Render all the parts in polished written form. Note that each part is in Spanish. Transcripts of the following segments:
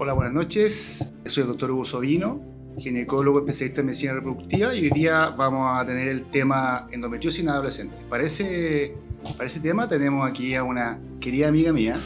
Hola, buenas noches. Soy el doctor Hugo Sovino, ginecólogo especialista en medicina reproductiva, y hoy día vamos a tener el tema endometriosis en adolescentes. Para ese tema tenemos aquí a una querida amiga mía,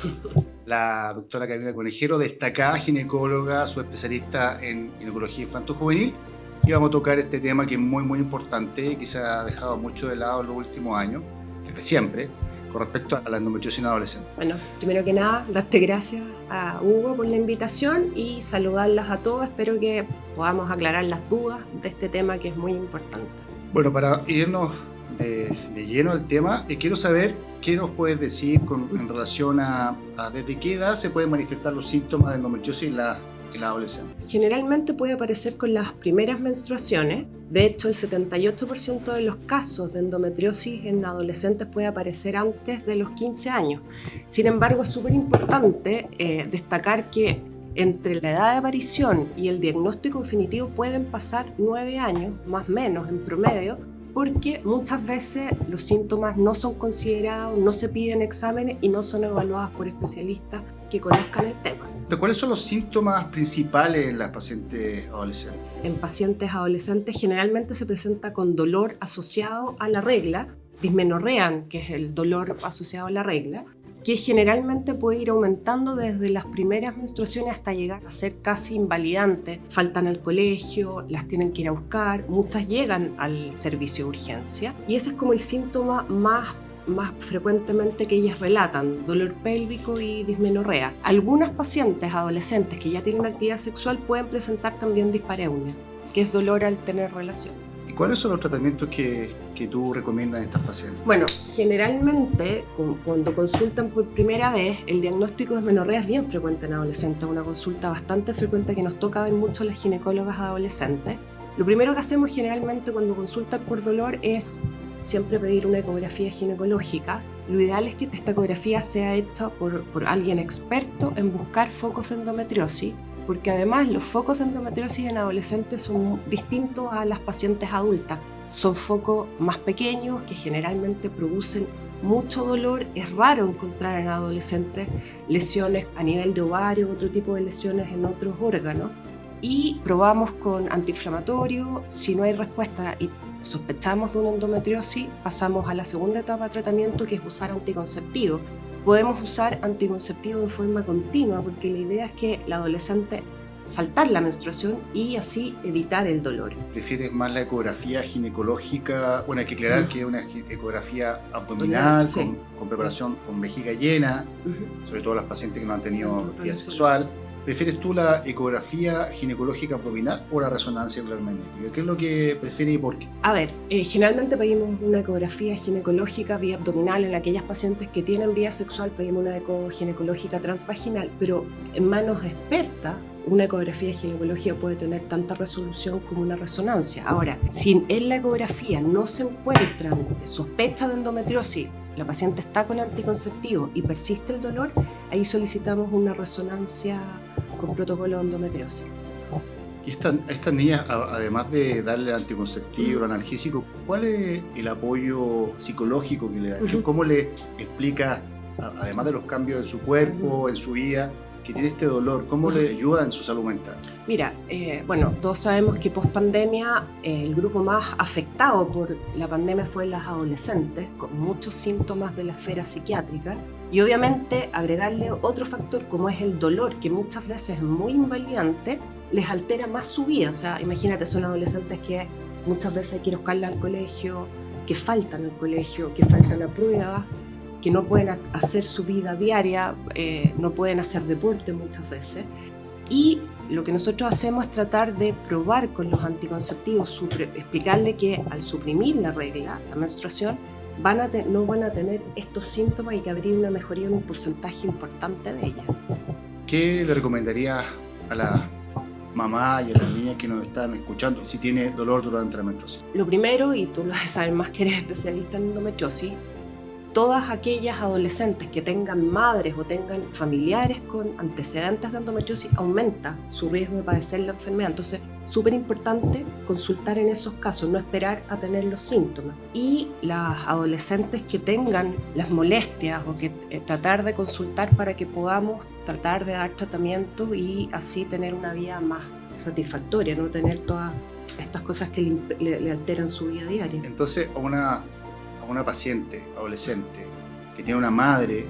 la doctora Carolina Conejero, destacada ginecóloga, su especialista en ginecología infanto-juvenil, y vamos a tocar este tema que es muy, muy importante y que se ha dejado mucho de lado en los últimos años, desde siempre, con respecto a la endometriosis en adolescentes. Bueno, primero que nada, darte gracias a Hugo por la invitación y saludarlas a todos. Espero que podamos aclarar las dudas de este tema que es muy importante. Bueno, para irnos de lleno al tema, quiero saber qué nos puedes decir en relación a desde qué edad se pueden manifestar los síntomas de endometriosis en la adolescencia. Generalmente puede aparecer con las primeras menstruaciones. De hecho, el 78% de los casos de endometriosis en adolescentes puede aparecer antes de los 15 años. Sin embargo, es súper importante destacar que entre la edad de aparición y el diagnóstico definitivo pueden pasar 9 años, más o menos en promedio, porque muchas veces los síntomas no son considerados, no se piden exámenes y no son evaluados por especialistas que conozcan el tema. ¿Cuáles son los síntomas principales en las pacientes adolescentes? En pacientes adolescentes generalmente se presenta con dolor asociado a la regla, dismenorrea, que es el dolor asociado a la regla, que generalmente puede ir aumentando desde las primeras menstruaciones hasta llegar a ser casi invalidante. Faltan al colegio, las tienen que ir a buscar, muchas llegan al servicio de urgencia y ese es como el síntoma más frecuentemente que ellas relatan, dolor pélvico y dismenorrea. Algunas pacientes adolescentes que ya tienen actividad sexual pueden presentar también dispareunia, que es dolor al tener relación. ¿Y cuáles son los tratamientos que tú recomiendas a estas pacientes? Bueno, generalmente cuando consultan por primera vez, el diagnóstico de dismenorrea es bien frecuente en adolescentes, una consulta bastante frecuente que nos toca ver mucho a las ginecólogas adolescentes. Lo primero que hacemos generalmente cuando consultan por dolor es siempre pedir una ecografía ginecológica. Lo ideal es que esta ecografía sea hecha por alguien experto en buscar focos de endometriosis, porque además los focos de endometriosis en adolescentes son distintos a las pacientes adultas. Son focos más pequeños que generalmente producen mucho dolor. Es raro encontrar en adolescentes lesiones a nivel de ovario, otro tipo de lesiones en otros órganos. Y probamos con antiinflamatorio. Si no hay respuesta y sospechamos de una endometriosis, pasamos a la segunda etapa de tratamiento, que es usar anticonceptivos. Podemos usar anticonceptivos de forma continua porque la idea es que la adolescente saltar la menstruación y así evitar el dolor. ¿Prefieres más la ecografía ginecológica? Bueno, hay que aclarar que es una ecografía abdominal, sí, con preparación con vejiga llena, sobre todo las pacientes que no han tenido actividad sexual. ¿Prefieres tú la ecografía ginecológica abdominal o la resonancia nuclear magnética? ¿Qué es lo que prefieres y por qué? A ver, generalmente pedimos una ecografía ginecológica vía abdominal. En aquellas pacientes que tienen vía sexual pedimos una eco ginecológica transvaginal, pero en manos expertas una ecografía ginecológica puede tener tanta resolución como una resonancia. Ahora, si en la ecografía no se encuentran sospechas de endometriosis, la paciente está con anticonceptivo y persiste el dolor, ahí solicitamos una resonancia con protocolo de endometriosis. Y estas niñas, además de darle anticonceptivo, analgésico, ¿cuál es el apoyo psicológico que le da? ¿Cómo le explica, además de los cambios en su cuerpo, en su vida, que tiene este dolor? ¿Cómo le ayuda en su salud mental? Mira, bueno, todos sabemos que post pandemia el grupo más afectado por la pandemia fue las adolescentes, con muchos síntomas de la esfera psiquiátrica. Y obviamente agregarle otro factor como es el dolor, que muchas veces es muy invalidante, les altera más su vida. O sea, imagínate, son adolescentes que muchas veces hay que ir a buscarla al colegio, que faltan al colegio, que faltan a pruebas, que no pueden hacer su vida diaria, no pueden hacer deporte muchas veces. Y lo que nosotros hacemos es tratar de probar con los anticonceptivos, explicarle que al suprimir la regla, la menstruación, no van a tener estos síntomas y que habría una mejoría en un porcentaje importante de ellas. ¿Qué le recomendarías a la mamá y a las niñas que nos están escuchando si tiene dolor durante la menstruación? Lo primero, y tú lo sabes más que eres especialista en endometriosis, todas aquellas adolescentes que tengan madres o tengan familiares con antecedentes de endometriosis, aumenta su riesgo de padecer la enfermedad. Entonces, súper importante consultar en esos casos, no esperar a tener los síntomas. Y las adolescentes que tengan las molestias o que tratar de consultar para que podamos tratar de dar tratamiento y así tener una vida más satisfactoria, no tener todas estas cosas que le alteran su vida diaria. Entonces, a una paciente adolescente que tiene una madre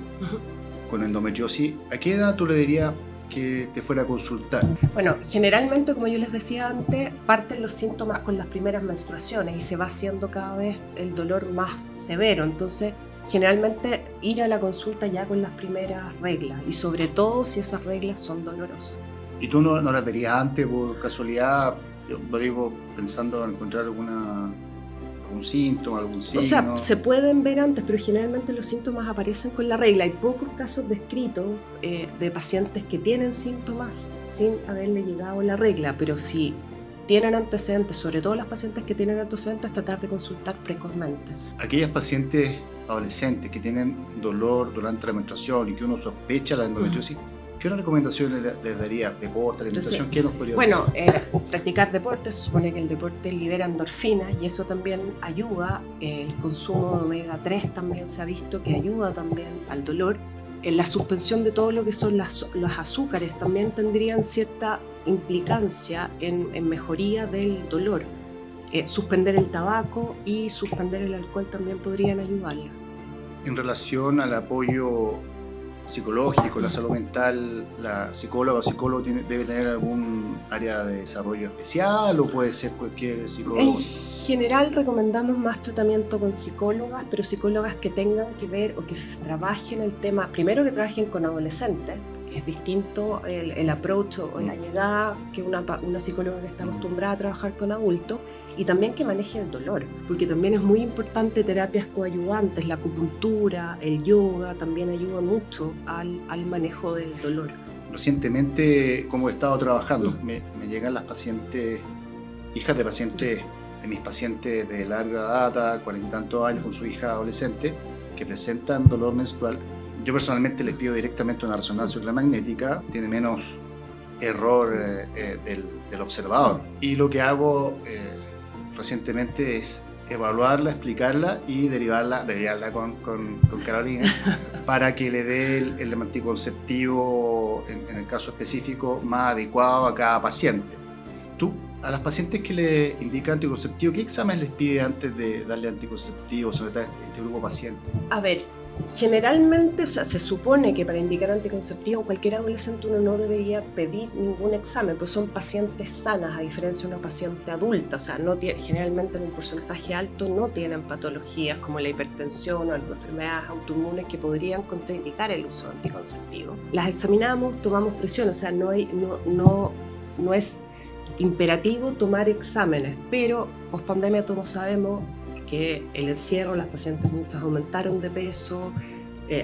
con endometriosis, ¿a qué edad tú le dirías que te fuera a consultar? Bueno, generalmente, como yo les decía antes, parten los síntomas con las primeras menstruaciones y se va haciendo cada vez el dolor más severo. Entonces, generalmente ir a la consulta ya con las primeras reglas y sobre todo si esas reglas son dolorosas. ¿Y tú no las verías antes por casualidad? Yo lo digo pensando en encontrar algún síntoma, algún signo. O sea, se pueden ver antes, pero generalmente los síntomas aparecen con la regla. Hay pocos casos descritos de pacientes que tienen síntomas sin haberle llegado la regla, pero si tienen antecedentes, sobre todo las pacientes que tienen antecedentes, tratar de consultar precozmente. Aquellas pacientes adolescentes que tienen dolor durante la menstruación y que uno sospecha la endometriosis, ¿qué una recomendación les daría? ¿Deporte, alimentación? ¿Qué nos podría decir? Bueno, practicar deporte, se supone que el deporte libera endorfinas y eso también ayuda. El consumo de omega 3 también se ha visto que ayuda también al dolor. La suspensión de todo lo que son los azúcares también tendrían cierta implicancia en mejoría del dolor. Suspender el tabaco y suspender el alcohol también podrían ayudarla. En relación al apoyo psicológico, la salud mental, la psicóloga o psicólogo debe tener algún área de desarrollo especial o puede ser cualquier psicólogo? En general recomendamos más tratamiento con psicólogas, pero psicólogas que tengan que ver o que se trabajen el tema, primero que trabajen con adolescentes, que es distinto el approach o la llegada que una psicóloga que está acostumbrada a trabajar con adultos, y también que maneje el dolor, porque también es muy importante terapias coadyuvantes, la acupuntura, el yoga, también ayuda mucho al manejo del dolor. Recientemente, como he estado trabajando, me llegan las pacientes, hijas de pacientes, de mis pacientes de larga data, 40 y tantos años, con su hija adolescente, que presentan dolor menstrual. Yo personalmente les pido directamente una resonancia ultramagnética, tiene menos error del observador. Y lo que hago recientemente es evaluarla, explicarla y derivarla con Carolina para que le dé el anticonceptivo, en el caso específico, más adecuado a cada paciente. Tú, a las pacientes que le indican anticonceptivo, ¿qué examen les pide antes de darle anticonceptivo, sobre todo este grupo paciente? A ver, generalmente, o sea, se supone que para indicar anticonceptivo cualquier adolescente uno no debería pedir ningún examen, pues son pacientes sanas, a diferencia de una paciente adulta, o sea, generalmente en un porcentaje alto no tienen patologías como la hipertensión o algunas enfermedades autoinmunes que podrían contraindicar el uso de anticonceptivo. Las examinamos, tomamos presión, o sea, no es imperativo tomar exámenes, pero pospandemia todos sabemos que el encierro, las pacientes muchas aumentaron de peso,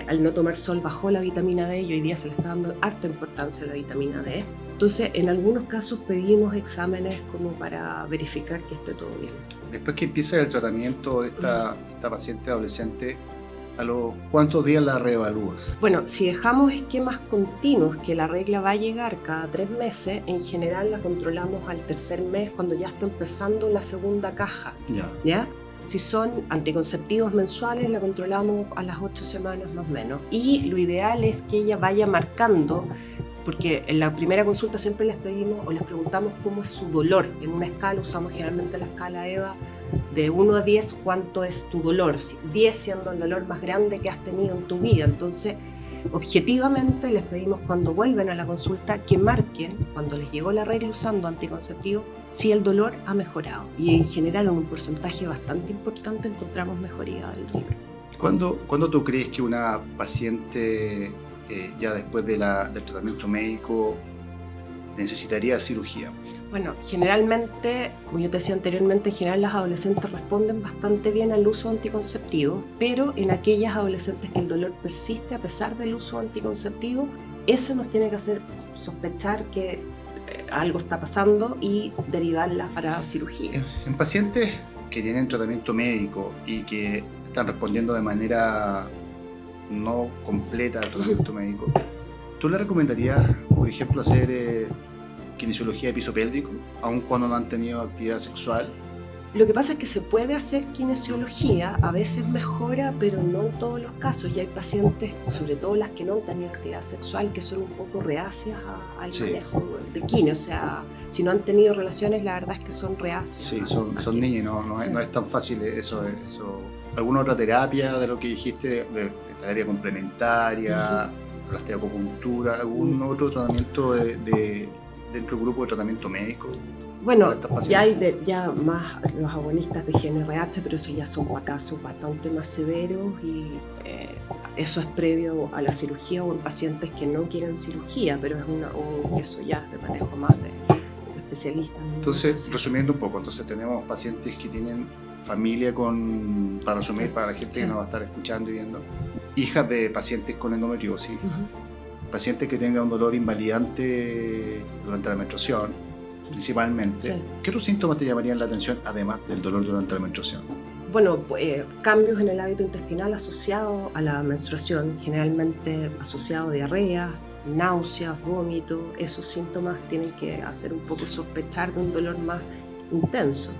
al no tomar sol bajó la vitamina D y hoy día se le está dando harta importancia a la vitamina D. Entonces, en algunos casos pedimos exámenes como para verificar que esté todo bien. Después que empieza el tratamiento de esta paciente adolescente, ¿a los cuántos días la reevalúas? Bueno, si dejamos esquemas continuos, que la regla va a llegar cada 3 meses, en general la controlamos al tercer mes cuando ya está empezando la segunda caja. ¿Ya? Si son anticonceptivos mensuales, la controlamos a las 8 semanas más o menos. Y lo ideal es que ella vaya marcando, porque en la primera consulta siempre les pedimos o les preguntamos cómo es su dolor. En una escala, usamos generalmente la escala EVA, de 1 a 10, ¿cuánto es tu dolor? 10 siendo el dolor más grande que has tenido en tu vida. Entonces, objetivamente les pedimos cuando vuelven a la consulta que marquen, cuando les llegó la regla usando anticonceptivo, si el dolor ha mejorado. Y en general, en un porcentaje bastante importante, encontramos mejoría del dolor. ¿Cuándo tú crees que una paciente, ya después del tratamiento médico, necesitaría cirugía? Bueno, generalmente, como yo te decía anteriormente, en general las adolescentes responden bastante bien al uso anticonceptivo, pero en aquellas adolescentes que el dolor persiste a pesar del uso anticonceptivo, eso nos tiene que hacer sospechar que algo está pasando y derivarla para cirugía. En pacientes que tienen tratamiento médico y que están respondiendo de manera no completa al tratamiento médico. ¿Tú le recomendarías, por ejemplo, hacer kinesiología de piso pélvico, aun cuando no han tenido actividad sexual? Lo que pasa es que se puede hacer kinesiología, a veces mejora, pero no en todos los casos. Y hay pacientes, sobre todo las que no han tenido actividad sexual, que son un poco reacias al manejo de kine. O sea, si no han tenido relaciones, la verdad es que son reacias. Sí, son niños, no es tan fácil eso. ¿Alguna otra terapia de lo que dijiste, de terapia complementaria, la osteoacupuntura, algún otro tratamiento dentro del grupo de tratamiento médico? Bueno, ya hay ya más los agonistas de GnRH, pero eso ya son casos bastante más severos y eso es previo a la cirugía o en pacientes que no quieren cirugía, pero eso ya es de manejo más de especialistas. Entonces, resumiendo un poco, tenemos pacientes que tienen familia para resumir, para la gente que nos va a estar escuchando y viendo, hijas de pacientes con endometriosis, pacientes que tengan un dolor invalidante durante la menstruación, principalmente. Sí. ¿Qué otros síntomas te llamarían la atención además del dolor durante la menstruación? Bueno, cambios en el hábito intestinal asociados a la menstruación, generalmente asociado a diarrea, náuseas, vómito. Esos síntomas tienen que hacer un poco sospechar de un dolor más intenso.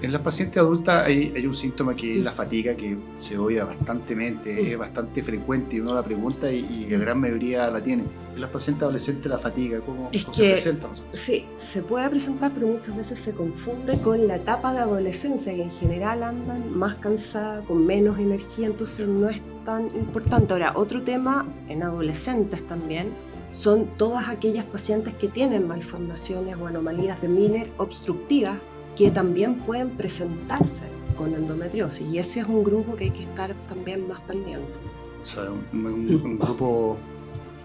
En las pacientes adultas hay un síntoma que es la fatiga, que se oye bastantemente, es bastante frecuente y uno la pregunta y la gran mayoría la tiene. En las pacientes adolescentes la fatiga, ¿cómo se presenta? Sí, se puede presentar, pero muchas veces se confunde con la etapa de adolescencia, que en general andan más cansadas, con menos energía, entonces no es tan importante. Ahora, otro tema en adolescentes también son todas aquellas pacientes que tienen malformaciones o anomalías de Miller obstructivas que también pueden presentarse con endometriosis, y ese es un grupo que hay que estar también más pendiente. O sea, un grupo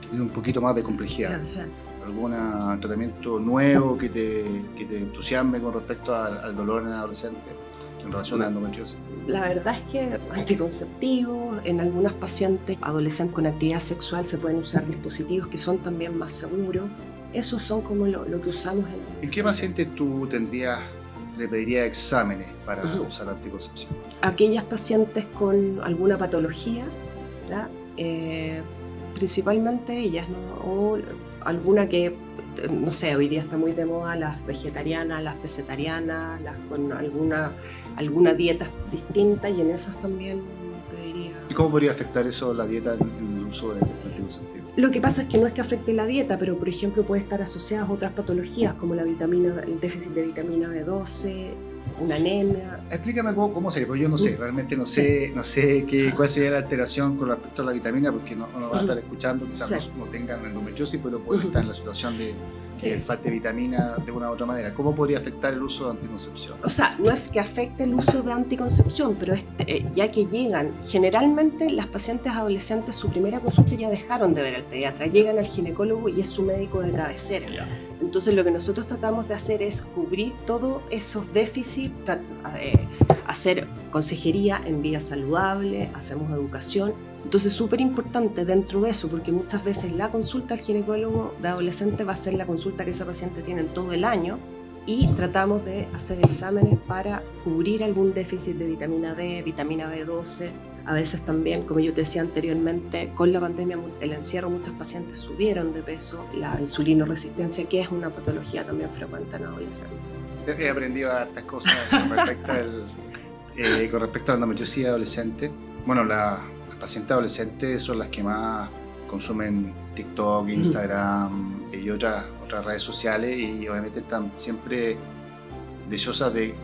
que tiene un poquito más de complejidad. Sí. ¿Algún tratamiento nuevo que te entusiasme con respecto al dolor en adolescentes en relación a la endometriosis? La verdad es que anticonceptivos, en algunas pacientes adolescentes con actividad sexual se pueden usar dispositivos que son también más seguros. Esos son como lo que usamos ¿En qué pacientes tú le pedirías exámenes para usar anticoncepción? Aquellas pacientes con alguna patología, ¿verdad? Principalmente ellas, ¿no? O alguna que, no sé, hoy día está muy de moda, las vegetarianas, las pescetarianas, las con alguna dieta distinta, y en esas también pediría. ¿Y cómo podría afectar eso la dieta en el uso de anticonceptivos? Lo que pasa es que no es que afecte la dieta, pero por ejemplo puede estar asociada a otras patologías como el déficit de vitamina B12, una anemia. Explícame cómo sería, porque yo no sé, realmente no sé cuál sería la alteración con respecto a la vitamina, porque no va a estar escuchando, quizás no tengan endometriosis, pero puede estar en la situación de falta de vitamina de una u otra manera. ¿Cómo podría afectar el uso de anticoncepción? O sea, no es que afecte el uso de anticoncepción, pero ya que llegan, generalmente las pacientes adolescentes, su primera consulta ya dejaron de ver al pediatra, llegan al ginecólogo y es su médico de cabecera. Yeah. Entonces lo que nosotros tratamos de hacer es cubrir todos esos déficits, hacer consejería en vida saludable, hacemos educación. Entonces súper importante dentro de eso, porque muchas veces la consulta al ginecólogo de adolescente va a ser la consulta que esa paciente tiene en todo el año, y tratamos de hacer exámenes para cubrir algún déficit de vitamina D, vitamina B12. A veces también, como yo te decía anteriormente, con la pandemia, el encierro, muchas pacientes subieron de peso, la insulinoresistencia, que es una patología también frecuente en adolescentes. He aprendido hartas cosas con respecto a la endometriosis adolescente. Bueno, las pacientes adolescentes son las que más consumen TikTok, Instagram y otras redes sociales, y obviamente están siempre deseosas de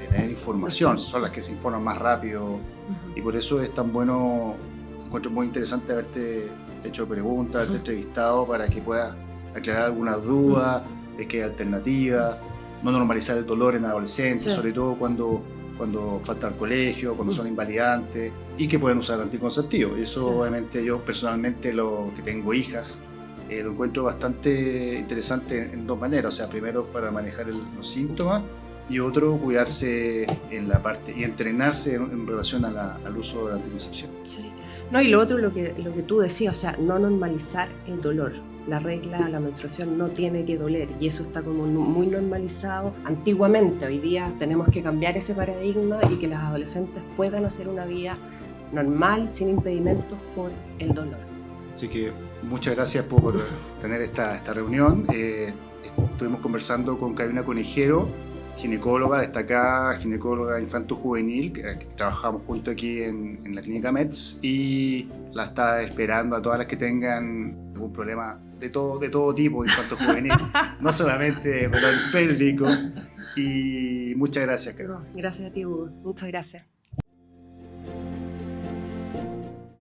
tener información, son las que se informan más rápido, y por eso es tan bueno, encuentro muy interesante haberte hecho preguntas, haberte entrevistado para que puedas aclarar algunas dudas, de qué alternativa, no normalizar el dolor en adolescentes, sobre todo cuando falta al colegio, cuando son invalidantes, y que pueden usar anticonceptivos. Y eso obviamente yo personalmente, que tengo hijas, lo encuentro bastante interesante en dos maneras. O sea, primero para manejar los síntomas, y otro cuidarse en la parte y entrenarse en relación al uso de la anticoncepción. Sí. No, y lo otro, lo que tú decías, o sea, no normalizar el dolor. La regla, la menstruación no tiene que doler y eso está como muy normalizado antiguamente. Hoy día tenemos que cambiar ese paradigma y que las adolescentes puedan hacer una vida normal, sin impedimentos por el dolor. Así que muchas gracias por tener esta reunión. Estuvimos conversando con Carolina Conejero, ginecóloga, destacada ginecóloga infanto-juvenil, que trabajamos junto aquí en la clínica METS, y la está esperando a todas las que tengan algún problema de todo tipo, infanto-juvenil, no solamente dolor pélvico. Y muchas gracias, Carolina. Gracias a ti, Hugo. Muchas gracias.